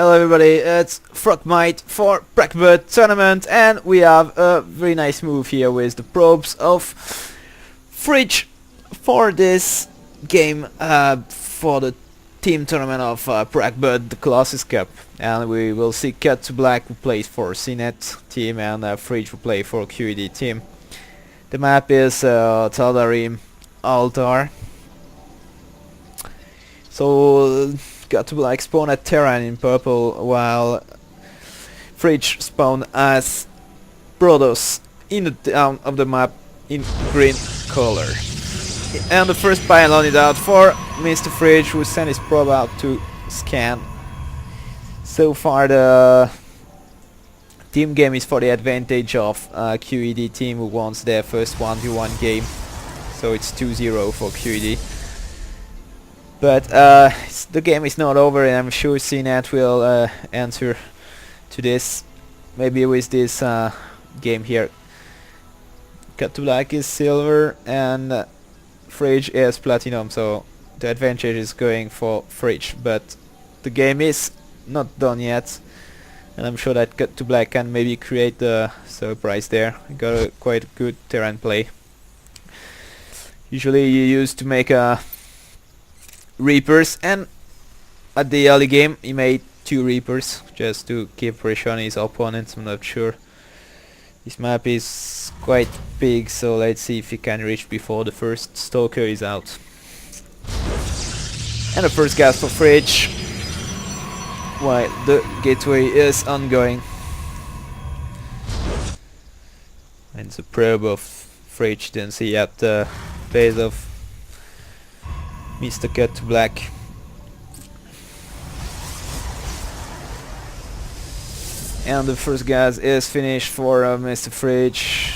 Hello everybody, it's PRACBUD for PRACBUD tournament, and we have a very nice move here with the probes of Fridge for this game for the team tournament of PRACBUD, the Colossus Cup. And we will see cuttoblack who plays for CNET team and Fridge who play for QED team. The map is Taldarim Altar. So cuttoblack spawn at Terran in purple, while Fridge spawn as Protoss in the down of the map in green color. And the first pylon is out for Mr. Fridge, who sent his probe out to scan. So far the team game is for the advantage of QED team, who wants their first 1v1 game. So it's 2-0 for QED. But the game is not over, and I'm sure CNET will answer to this. Maybe with this game here. Cuttoblack is silver and Fridge is platinum, so the advantage is going for Fridge. But the game is not done yet, and I'm sure that cuttoblack can maybe create the surprise there. Got a quite good Terran play. Usually you used to make a Reapers, and at the early game he made 2 Reapers just to keep pressure on his opponents. I'm not sure. This map is quite big, so let's see if he can reach before the first Stalker is out. And the first gas for Fridge, while the gateway is ongoing. And the probe of Fridge then see at the base of Mr. cuttoblack. And the first gas is finished for Mr. Fridge.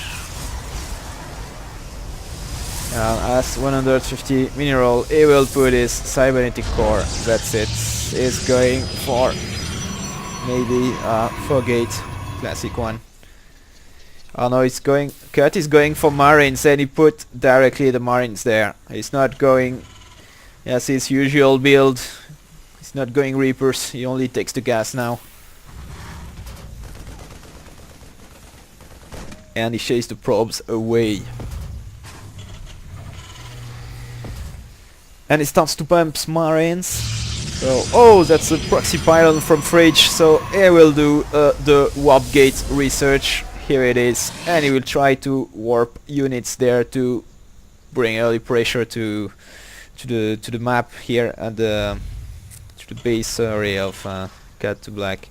As 150 mineral, he will put his cybernetic core. That's it. He's going for maybe Fogate, classic one. Oh no, it's going. Cut is going for Marines, and he put directly the Marines there. He's not going as his usual build. He's not going Reapers, he only takes the gas now. And he chases the probes away. And he starts to pump Marines. So, oh, that's a proxy pylon from Fridge, so he will do the warp gate research. Here it is, and he will try to warp units there to bring early pressure to the map here and to the base area of cuttoblack.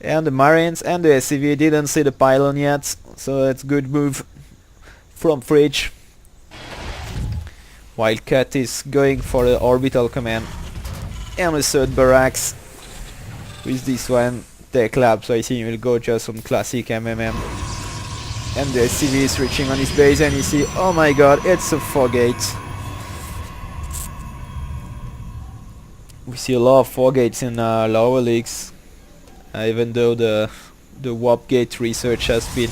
And the Marines and the SCV didn't see the pylon yet, so that's good move from Fridge. While Cut is going for the orbital command and the third barracks with this one tech lab, so I think he will go just on classic MMM. And the SCV is reaching on his base, and you see, oh my god, it's a Fogate. We see a lot of Fogates in lower leagues, even though the warp gate research has been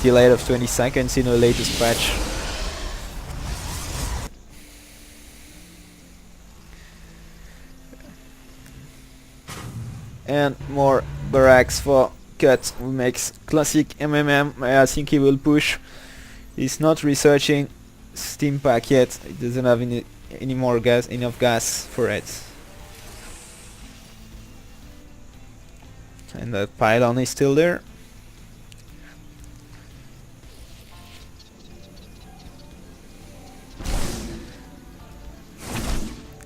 delayed of 20 seconds in the latest patch. And more barracks for Cut, who makes classic MMM. I think he will push. He's not researching steam pack yet. He doesn't have any more gas, enough gas for it. And the pylon is still there.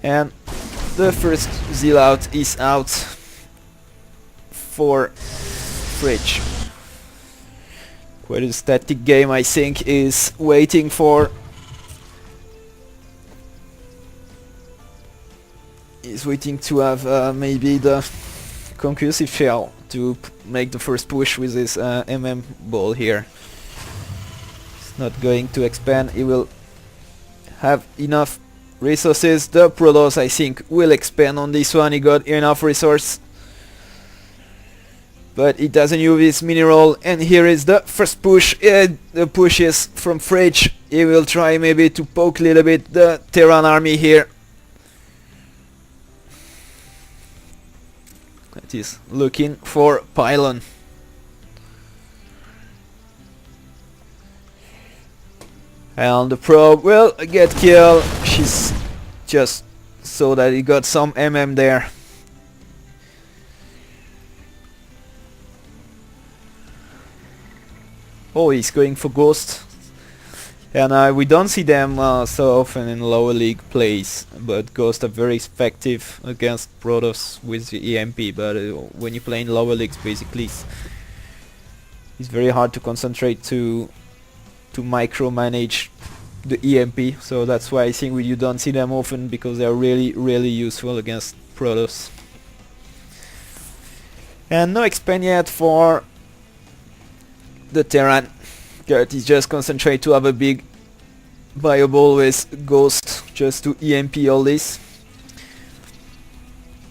And the first zeal out is out for Fridge. Quite a static game, I think, is waiting for. Is waiting to have maybe the conclusive shell to make the first push with this MM ball here. It's not going to expand, he will have enough resources. The Protoss, I think, will expand on this one. He got enough resource, but it doesn't use his mineral, and here is the first push. The push is from Fridge. He will try maybe to poke a little bit the Terran army here. It is looking for pylon. And the probe will get killed. She's just so that he got some there. Oh, he's going for Ghost. And we don't see them so often in lower league plays, but Ghosts are very effective against Protoss with the EMP, but when you play in lower leagues, basically it's very hard to concentrate to micromanage the EMP, so that's why I think you don't see them often, because they're really useful against Protoss. And no expand yet for the Terran. Is just concentrate to have a big viable with Ghost just to EMP all this.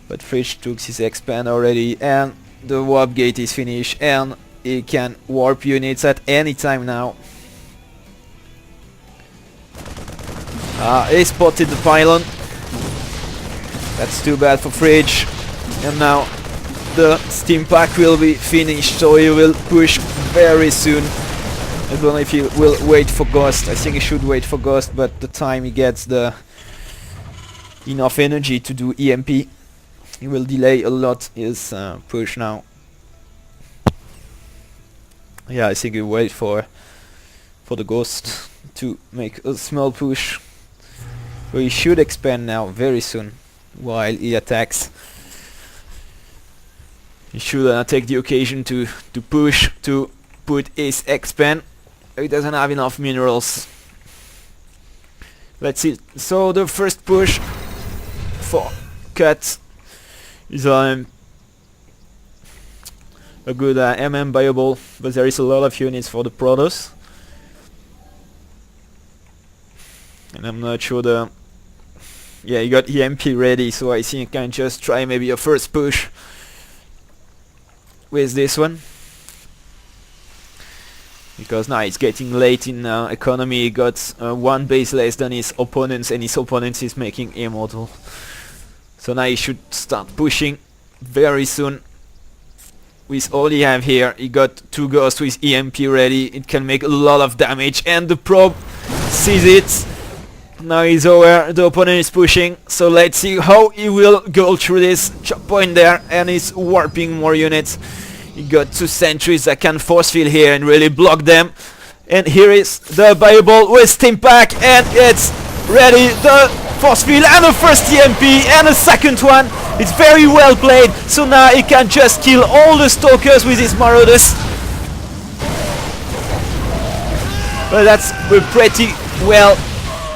But Fridge took his expand already, and the warp gate is finished, and he can warp units at any time now. He spotted the pylon. That's too bad for Fridge. And now the steam pack will be finished, so he will push very soon. I don't know if he will wait for Ghost. I think he should wait for Ghost, but the time he gets the enough energy to do EMP, he will delay a lot his push now. Yeah, I think he'll wait for the Ghost to make a small push. So he should expand now very soon while he attacks. He should take the occasion to push, to put his expand. He doesn't have enough minerals. Let's see. So the first push for Cut is a good viable, but there is a lot of units for the Protoss, and I'm not sure the... Yeah, you got EMP ready, so I think I can just try maybe a first push with this one. Because now it's getting late in economy. He got one base less than his opponents, and his opponents is making immortal. So now he should start pushing very soon. With all he have here, he got 2 Ghosts with EMP ready. It can make a lot of damage, and the probe sees it. Now he's aware the opponent is pushing, so let's see how he will go through this chop point there, and he's warping more units. He got 2 sentries that can force field here and really block them. And here is the viable with steam pack, and it's ready, the force field and the first EMP and a second one. It's very well played, so now he can just kill all the stalkers with his marauders. But that's pretty well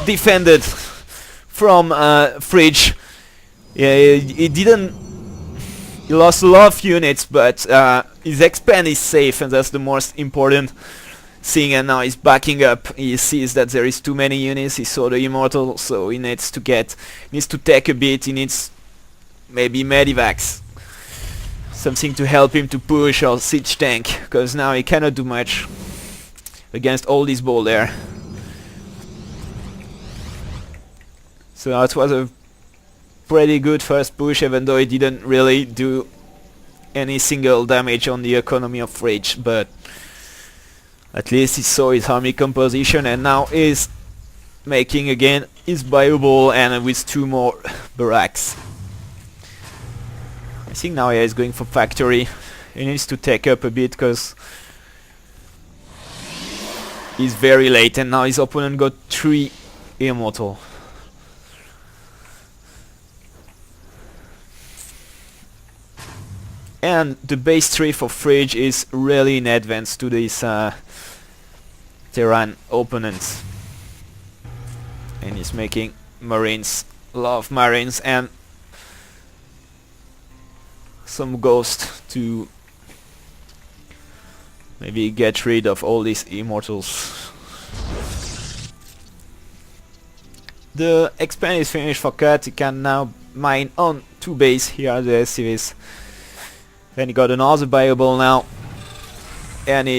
defended from Fridge. Yeah, he didn't... He lost a lot of units, but his expand is safe, and that's the most important thing. And now he's backing up. He sees that there is too many units. He saw the immortal, so he needs to take a bit. He needs maybe medivacs, something to help him to push, or siege tank, because now he cannot do much against all this ball there. So that was a pretty good first push, even though it didn't really do any single damage on the economy of Rage, but at least he saw his army composition, and now is making again his viable, and with 2 more barracks. I think now he is going for factory. He needs to take up a bit because he's very late, and now his opponent got 3 immortal. And the base 3 for Fridge is really in advance to this Terran opponents. And he's making Marines, a lot of Marines, and some Ghost to maybe get rid of all these immortals. The expand is finished for Cut. He can now mine on 2 base. Here are the SCVs. Then he got another viable now, and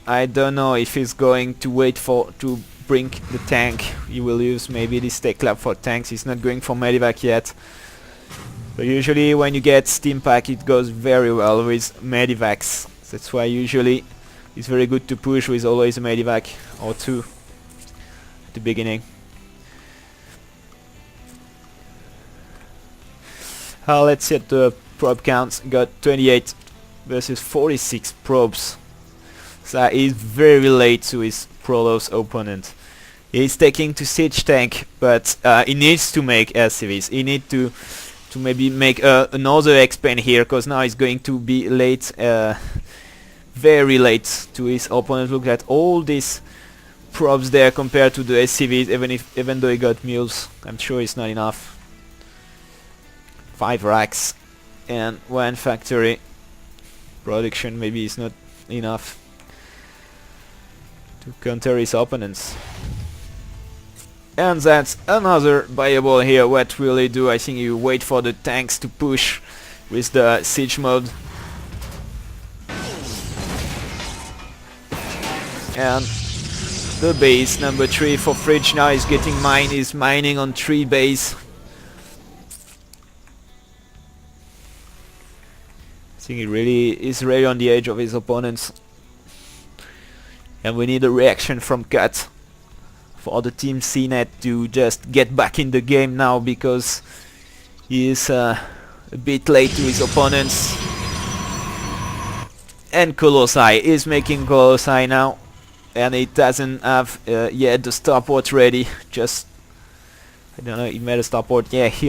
I don't know if he's going to wait to bring the tank. He will use maybe this tech lab for tanks. He's not going for medivac yet. So usually when you get Steam Pack it goes very well with Medivacs. That's why usually it's very good to push with always a Medivac or two at the beginning. Let's see at the probe counts. Got 28 versus 46 probes. So he's very late to his Prolos opponent. He's taking to siege tank, but he needs to make LCVs. He needs to maybe make another expand here, because now he's going to be late, very late to his opponent. Look at all these probes there compared to the SCVs, even though he got mules. I'm sure it's not enough. 5 racks and 1 factory production maybe is not enough to counter his opponents. And that's another viable here. What will he do? I think you wait for the tanks to push with the siege mode. And the base number 3 for Fridge now is getting mined. He's mining on 3 base. I think he really is ready on the edge of his opponents. And we need a reaction from Cut for the team CNET to just get back in the game now, because he is a bit late to his opponents. And Colossi is making Colossi now, and it doesn't have yet the starport ready. Just, I don't know, he made a starport, yeah, here.